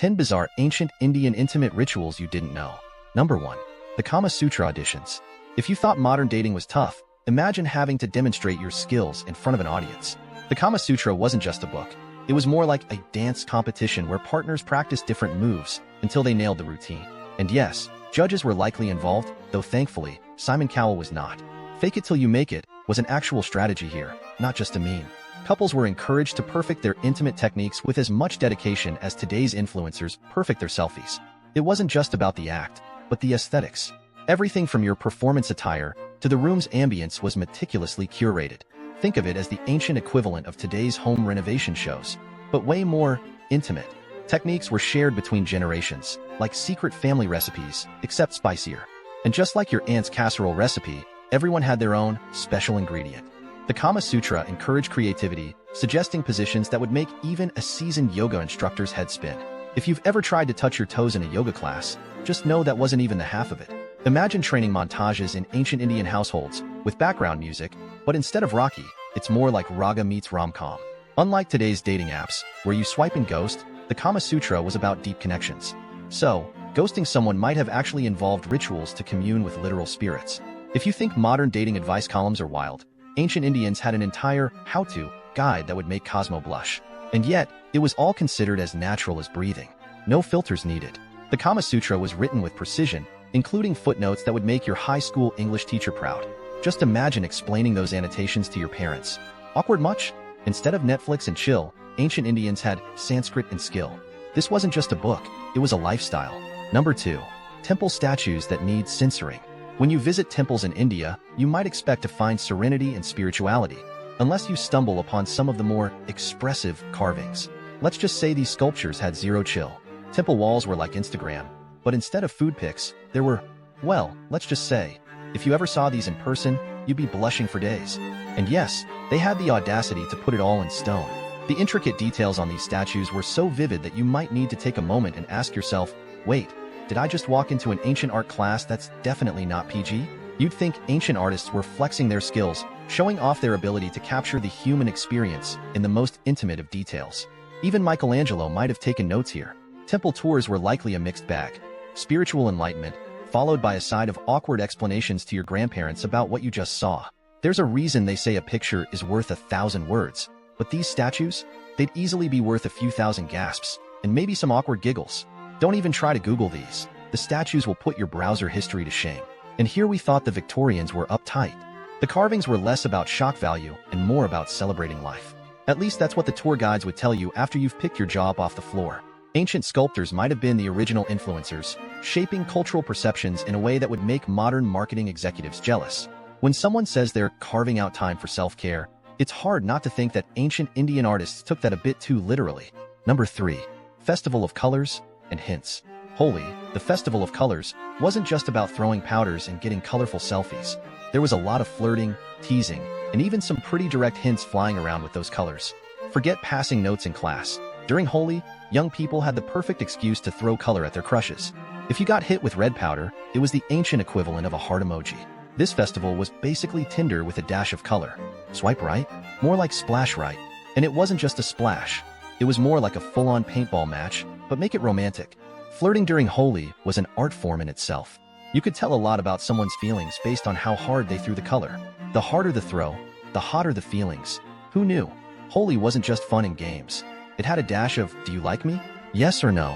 10 Bizarre Ancient Indian Intimate Rituals You Didn't Know. Number 1. The Kama Sutra Auditions. If you thought modern dating was tough, imagine having to demonstrate your skills in front of an audience. The Kama Sutra wasn't just a book. It was more like a dance competition where partners practiced different moves until they nailed the routine. And yes, judges were likely involved, though thankfully, Simon Cowell was not. Fake it till you make it was an actual strategy here, not just a meme. Couples were encouraged to perfect their intimate techniques with as much dedication as today's influencers perfect their selfies. It wasn't just about the act, but the aesthetics. Everything from your performance attire to the room's ambience was meticulously curated. Think of it as the ancient equivalent of today's home renovation shows, but way more intimate. Techniques were shared between generations, like secret family recipes, except spicier. And just like your aunt's casserole recipe, everyone had their own special ingredient. The Kama Sutra encouraged creativity, suggesting positions that would make even a seasoned yoga instructor's head spin. If you've ever tried to touch your toes in a yoga class, just know that wasn't even the half of it. Imagine training montages in ancient Indian households with background music, but instead of Rocky, it's more like Raga meets rom-com. Unlike today's dating apps, where you swipe and ghost, the Kama Sutra was about deep connections. So, ghosting someone might have actually involved rituals to commune with literal spirits. If you think modern dating advice columns are wild, ancient Indians had an entire how-to guide that would make Cosmo blush. And yet, it was all considered as natural as breathing. No filters needed. The Kama Sutra was written with precision, including footnotes that would make your high school English teacher proud. Just imagine explaining those annotations to your parents. Awkward much? Instead of Netflix and chill, ancient Indians had Sanskrit and skill. This wasn't just a book, it was a lifestyle. Number 2. Temple statues that need censoring. When you visit temples in India, you might expect to find serenity and spirituality, unless you stumble upon some of the more expressive carvings. Let's just say these sculptures had zero chill. Temple walls were like Instagram, but instead of food pics, there were, well, let's just say, if you ever saw these in person, you'd be blushing for days. And yes, they had the audacity to put it all in stone. The intricate details on these statues were so vivid that you might need to take a moment and ask yourself, wait, did I just walk into an ancient art class that's definitely not PG? You'd think ancient artists were flexing their skills, showing off their ability to capture the human experience in the most intimate of details. Even Michelangelo might have taken notes here. Temple tours were likely a mixed bag. Spiritual enlightenment, followed by a side of awkward explanations to your grandparents about what you just saw. There's a reason they say a picture is worth 1,000 words. But these statues? They'd easily be worth a few thousand gasps, and maybe some awkward giggles. Don't even try to Google these. The statues will put your browser history to shame. And here we thought the Victorians were uptight. The carvings were less about shock value and more about celebrating life. At least that's what the tour guides would tell you after you've picked your jaw up off the floor. Ancient sculptors might have been the original influencers, shaping cultural perceptions in a way that would make modern marketing executives jealous. When someone says they're carving out time for self-care, it's hard not to think that ancient Indian artists took that a bit too literally. Number 3. Festival of Colors and Hints. Holi, the Festival of Colors, wasn't just about throwing powders and getting colorful selfies. There was a lot of flirting, teasing, and even some pretty direct hints flying around with those colors. Forget passing notes in class. During Holi, young people had the perfect excuse to throw color at their crushes. If you got hit with red powder, it was the ancient equivalent of a heart emoji. This festival was basically Tinder with a dash of color. Swipe right? More like splash right. And it wasn't just a splash. It was more like a full-on paintball match, but make it romantic. Flirting during Holi was an art form in itself. You could tell a lot about someone's feelings based on how hard they threw the color. The harder the throw, the hotter the feelings. Who knew? Holi wasn't just fun and games. It had a dash of, do you like me? Yes or no?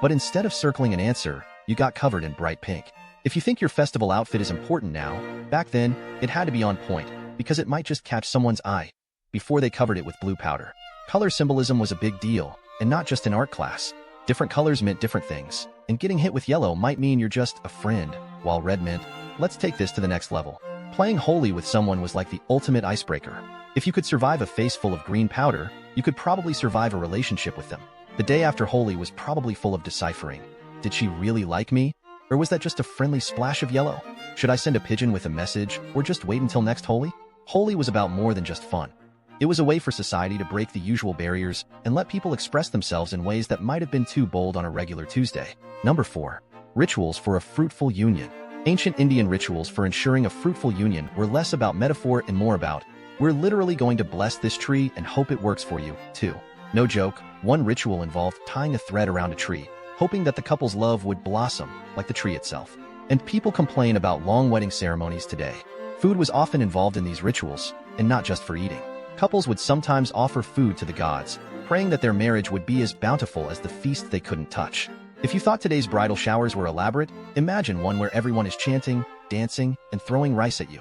But instead of circling an answer, you got covered in bright pink. If you think your festival outfit is important now, back then, it had to be on point, because it might just catch someone's eye before they covered it with blue powder. Color symbolism was a big deal, and not just in art class. Different colors meant different things, and getting hit with yellow might mean you're just a friend, while red meant, let's take this to the next level. Playing Holi with someone was like the ultimate icebreaker. If you could survive a face full of green powder, you could probably survive a relationship with them. The day after Holi was probably full of deciphering. Did she really like me? Or was that just a friendly splash of yellow? Should I send a pigeon with a message, or just wait until next Holi? Holi was about more than just fun. It was a way for society to break the usual barriers and let people express themselves in ways that might have been too bold on a regular Tuesday. Number 4. Rituals for a fruitful union. Ancient Indian rituals for ensuring a fruitful union were less about metaphor and more about, we're literally going to bless this tree and hope it works for you, too. No joke, One ritual involved tying a thread around a tree, hoping that the couple's love would blossom like the tree itself. And people complain about long wedding ceremonies today. Food was often involved in these rituals, and not just for eating. Couples would sometimes offer food to the gods, praying that their marriage would be as bountiful as the feast they couldn't touch. If you thought today's bridal showers were elaborate, imagine one where everyone is chanting, dancing, and throwing rice at you.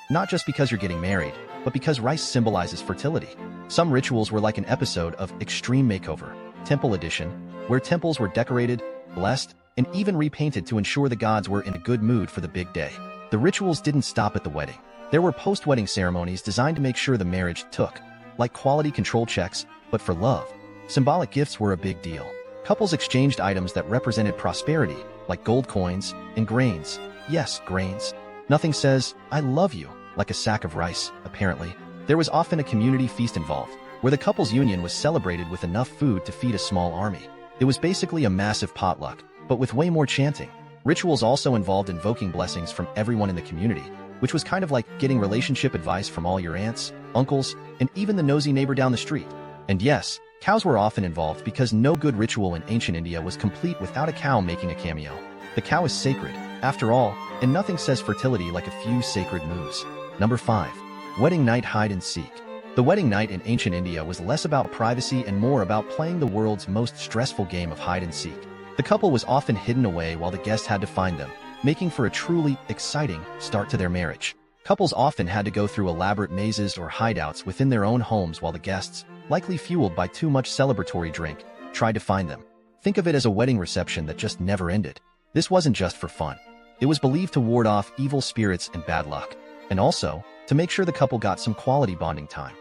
Not just because you're getting married, but because rice symbolizes fertility. Some rituals were like an episode of Extreme Makeover, Temple Edition, where temples were decorated, blessed, and even repainted to ensure the gods were in a good mood for the big day. The rituals didn't stop at the wedding. There were post-wedding ceremonies designed to make sure the marriage took, like quality control checks, but for love. Symbolic gifts were a big deal. Couples exchanged items that represented prosperity, like gold coins and grains. Yes, grains. Nothing says, "I love you," like a sack of rice, apparently. There was often a community feast involved, where the couple's union was celebrated with enough food to feed a small army. It was basically a massive potluck, but with way more chanting. Rituals also involved invoking blessings from everyone in the community, which was kind of like getting relationship advice from all your aunts, uncles, and even the nosy neighbor down the street. And yes, cows were often involved because no good ritual in ancient India was complete without a cow making a cameo. The cow is sacred, after all, and nothing says fertility like a few sacred moves. Number 5. Wedding night hide and seek. The wedding night in ancient India was less about privacy and more about playing the world's most stressful game of hide and seek. The couple was often hidden away while the guests had to find them, making for a truly exciting start to their marriage. Couples often had to go through elaborate mazes or hideouts within their own homes while the guests, likely fueled by too much celebratory drink, tried to find them. Think of it as a wedding reception that just never ended. This wasn't just for fun. It was believed to ward off evil spirits and bad luck, and also to make sure the couple got some quality bonding time.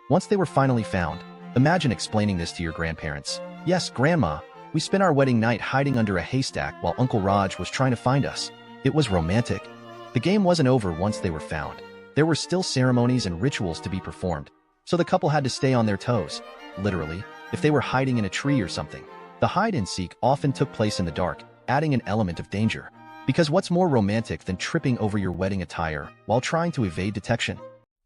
Once they were finally found, imagine explaining this to your grandparents. "Yes, Grandma, we spent our wedding night hiding under a haystack while Uncle Raj was trying to find us. It was romantic." The game wasn't over once they were found. There were still ceremonies and rituals to be performed, so the couple had to stay on their toes, literally, if they were hiding in a tree or something. The hide and seek often took place in the dark, adding an element of danger. Because what's more romantic than tripping over your wedding attire while trying to evade detection?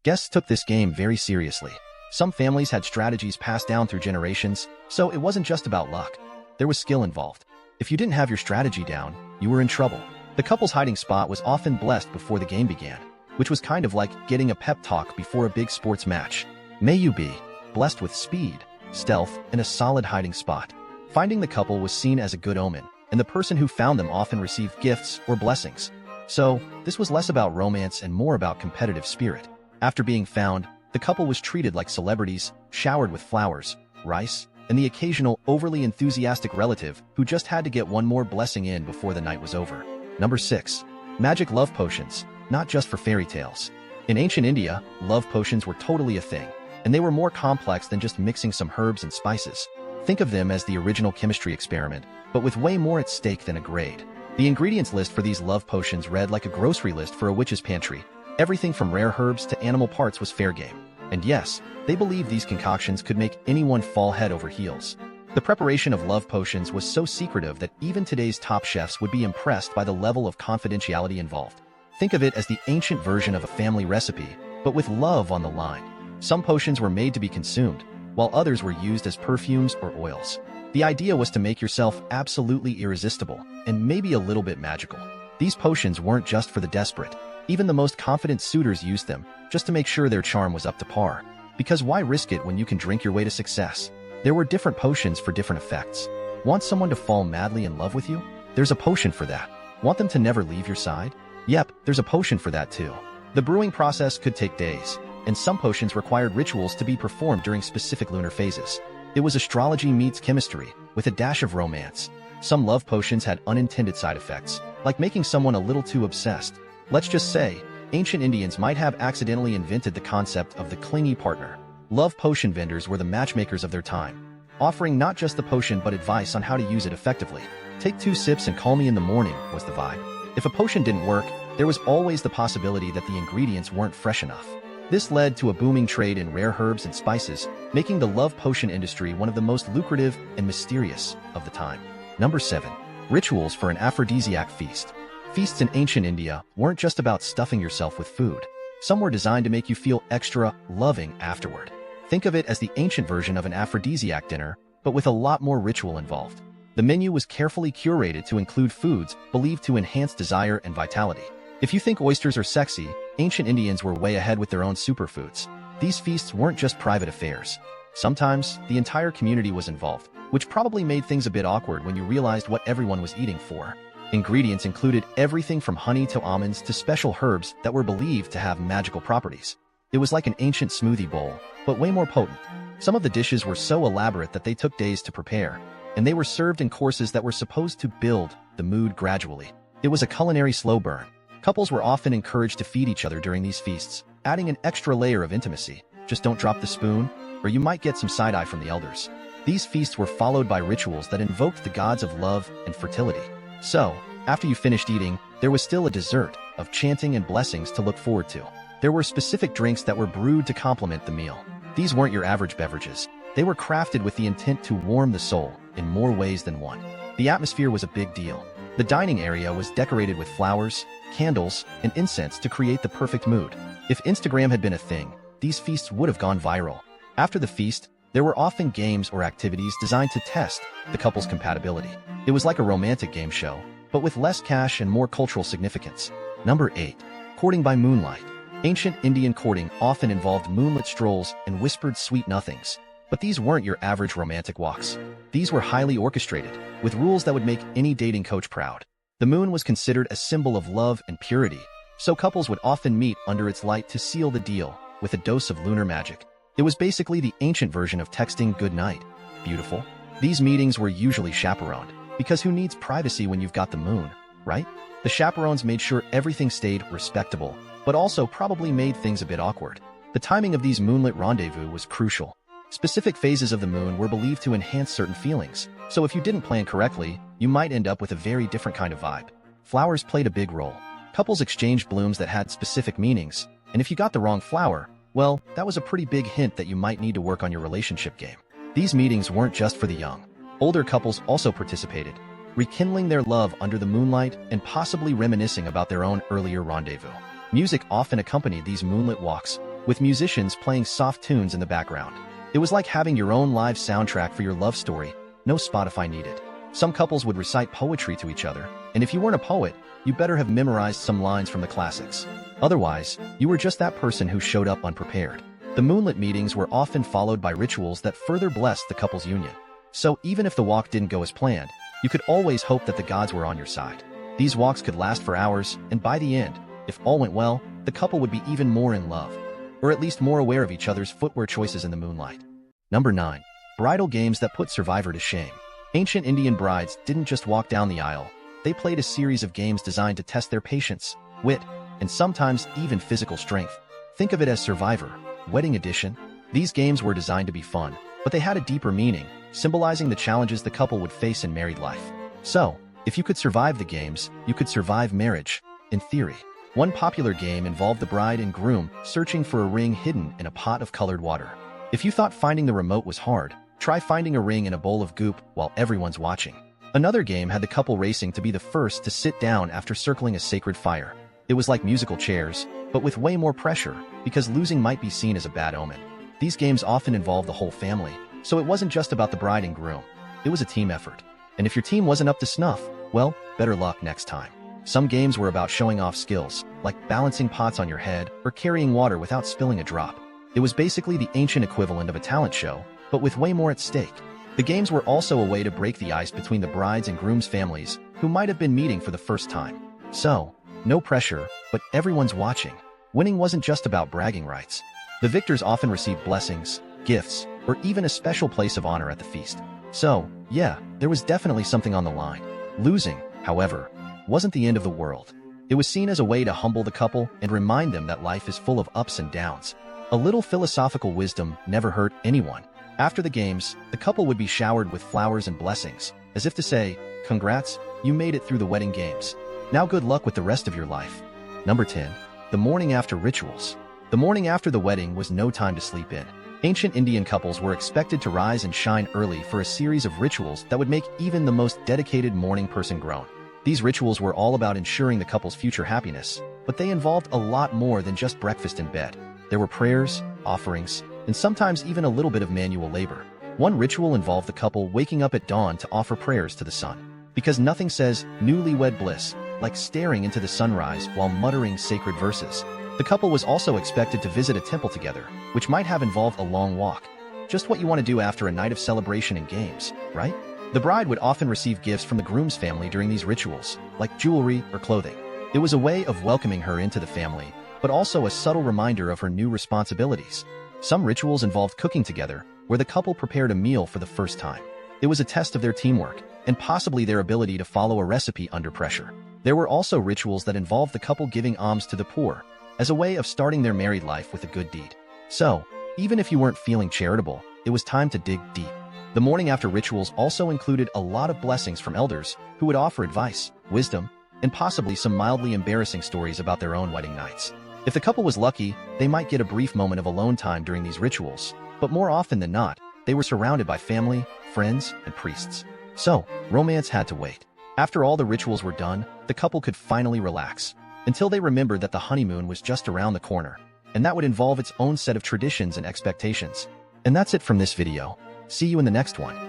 Guests took this game very seriously. Some families had strategies passed down through generations, so it wasn't just about luck. There was skill involved. If you didn't have your strategy down, you were in trouble. The couple's hiding spot was often blessed before the game began, which was kind of like getting a pep talk before a big sports match. May you be blessed with speed, stealth, and a solid hiding spot. Finding the couple was seen as a good omen, and the person who found them often received gifts or blessings. So, this was less about romance and more about competitive spirit. After being found, the couple was treated like celebrities, showered with flowers, rice, and the occasional overly enthusiastic relative who just had to get one more blessing in before the night was over. Number 6. Magic love potions, not just for fairy tales. In ancient India, love potions were totally a thing, and they were more complex than just mixing some herbs and spices. Think of them as the original chemistry experiment, but with way more at stake than a grade. The ingredients list for these love potions read like a grocery list for a witch's pantry. Everything from rare herbs to animal parts was fair game. And yes, they believed these concoctions could make anyone fall head over heels. The preparation of love potions was so secretive that even today's top chefs would be impressed by the level of confidentiality involved. Think of it as the ancient version of a family recipe, but with love on the line. Some potions were made to be consumed, while others were used as perfumes or oils. The idea was to make yourself absolutely irresistible, and maybe a little bit magical. These potions weren't just for the desperate. Even the most confident suitors used them, just to make sure their charm was up to par. Because why risk it when you can drink your way to success? There were different potions for different effects. Want someone to fall madly in love with you? There's a potion for that. Want them to never leave your side? Yep, there's a potion for that too. The brewing process could take days, and some potions required rituals to be performed during specific lunar phases. It was astrology meets chemistry, with a dash of romance. Some love potions had unintended side effects, like making someone a little too obsessed. Let's just say, ancient Indians might have accidentally invented the concept of the clingy partner. Love potion vendors were the matchmakers of their time, offering not just the potion but advice on how to use it effectively. Take 2 sips and call me in the morning was the vibe. If a potion didn't work, there was always the possibility that the ingredients weren't fresh enough. This led to a booming trade in rare herbs and spices, making the love potion industry one of the most lucrative and mysterious of the time. Number 7. Rituals for an aphrodisiac feast. Feasts in ancient India weren't just about stuffing yourself with food. Some were designed to make you feel extra loving afterward. Think of it as the ancient version of an aphrodisiac dinner, but with a lot more ritual involved. The menu was carefully curated to include foods believed to enhance desire and vitality. If you think oysters are sexy, ancient Indians were way ahead with their own superfoods. These feasts weren't just private affairs. Sometimes, the entire community was involved, which probably made things a bit awkward when you realized what everyone was eating for. Ingredients included everything from honey to almonds to special herbs that were believed to have magical properties. It was like an ancient smoothie bowl, but way more potent. Some of the dishes were so elaborate that they took days to prepare, and they were served in courses that were supposed to build the mood gradually. It was a culinary slow burn. Couples were often encouraged to feed each other during these feasts, adding an extra layer of intimacy. Just don't drop the spoon, or you might get some side-eye from the elders. These feasts were followed by rituals that invoked the gods of love and fertility. So, after you finished eating, there was still a dessert of chanting and blessings to look forward to. There were specific drinks that were brewed to complement the meal. These weren't your average beverages. They were crafted with the intent to warm the soul in more ways than one. The atmosphere was a big deal. The dining area was decorated with flowers, candles, and incense to create the perfect mood. If Instagram had been a thing, these feasts would have gone viral. After the feast, there were often games or activities designed to test the couple's compatibility. It was like a romantic game show, but with less cash and more cultural significance. Number 8. Courting by moonlight. Ancient Indian courting often involved moonlit strolls and whispered sweet nothings. But these weren't your average romantic walks. These were highly orchestrated, with rules that would make any dating coach proud. The moon was considered a symbol of love and purity, so couples would often meet under its light to seal the deal with a dose of lunar magic. It was basically the ancient version of texting good night. Beautiful. These meetings were usually chaperoned, because who needs privacy when you've got the moon, right? The chaperones made sure everything stayed respectable, but also probably made things a bit awkward. The timing of these moonlit rendezvous was crucial. Specific phases of the moon were believed to enhance certain feelings, so if you didn't plan correctly, you might end up with a very different kind of vibe. Flowers played a big role. Couples exchanged blooms that had specific meanings, and if you got the wrong flower, well, that was a pretty big hint that you might need to work on your relationship game. These meetings weren't just for the young. Older couples also participated, rekindling their love under the moonlight and possibly reminiscing about their own earlier rendezvous. Music often accompanied these moonlit walks, with musicians playing soft tunes in the background. It was like having your own live soundtrack for your love story, no Spotify needed. Some couples would recite poetry to each other, and if you weren't a poet, you better have memorized some lines from the classics. Otherwise, you were just that person who showed up unprepared. The moonlit meetings were often followed by rituals that further blessed the couple's union. So even if the walk didn't go as planned, you could always hope that the gods were on your side. These walks could last for hours, and by the end, if all went well, the couple would be even more in love, or at least more aware of each other's footwear choices in the moonlight. Number 9. Bridal games that put survivor to shame. Ancient Indian brides didn't just walk down the aisle. They played a series of games designed to test their patience, wit, and sometimes even physical strength. Think of it as Survivor, Wedding Edition. These games were designed to be fun, but they had a deeper meaning, symbolizing the challenges the couple would face in married life. So, if you could survive the games, you could survive marriage, in theory. One popular game involved the bride and groom searching for a ring hidden in a pot of colored water. If you thought finding the remote was hard, try finding a ring in a bowl of goop while everyone's watching. Another game had the couple racing to be the first to sit down after circling a sacred fire. It was like musical chairs, but with way more pressure, because losing might be seen as a bad omen. These games often involved the whole family, so it wasn't just about the bride and groom. It was a team effort. And if your team wasn't up to snuff, well, better luck next time. Some games were about showing off skills, like balancing pots on your head or carrying water without spilling a drop. It was basically the ancient equivalent of a talent show, but with way more at stake. The games were also a way to break the ice between the bride's and groom's families, who might have been meeting for the first time. So, no pressure, but everyone's watching. Winning wasn't just about bragging rights. The victors often received blessings, gifts, or even a special place of honor at the feast. So, yeah, there was definitely something on the line. Losing, however, wasn't the end of the world. It was seen as a way to humble the couple and remind them that life is full of ups and downs. A little philosophical wisdom never hurt anyone. After the games, the couple would be showered with flowers and blessings, as if to say, "Congrats, you made it through the wedding games. Now good luck with the rest of your life." Number 10. The morning after rituals. The morning after the wedding was no time to sleep in. Ancient Indian couples were expected to rise and shine early for a series of rituals that would make even the most dedicated morning person groan. These rituals were all about ensuring the couple's future happiness, but they involved a lot more than just breakfast in bed. There were prayers, offerings, and sometimes even a little bit of manual labor. One ritual involved the couple waking up at dawn to offer prayers to the sun. Because nothing says newlywed bliss like staring into the sunrise while muttering sacred verses. The couple was also expected to visit a temple together, which might have involved a long walk. Just what you want to do after a night of celebration and games, right? The bride would often receive gifts from the groom's family during these rituals, like jewelry or clothing. It was a way of welcoming her into the family, but also a subtle reminder of her new responsibilities. Some rituals involved cooking together, where the couple prepared a meal for the first time. It was a test of their teamwork, and possibly their ability to follow a recipe under pressure. There were also rituals that involved the couple giving alms to the poor, as a way of starting their married life with a good deed. So, even if you weren't feeling charitable, it was time to dig deep. The morning after rituals also included a lot of blessings from elders who would offer advice, wisdom, and possibly some mildly embarrassing stories about their own wedding nights. If the couple was lucky, they might get a brief moment of alone time during these rituals, but more often than not, they were surrounded by family, friends, and priests. So, romance had to wait. After all the rituals were done, the couple could finally relax, until they remembered that the honeymoon was just around the corner, and that would involve its own set of traditions and expectations. And that's it from this video. See you in the next one.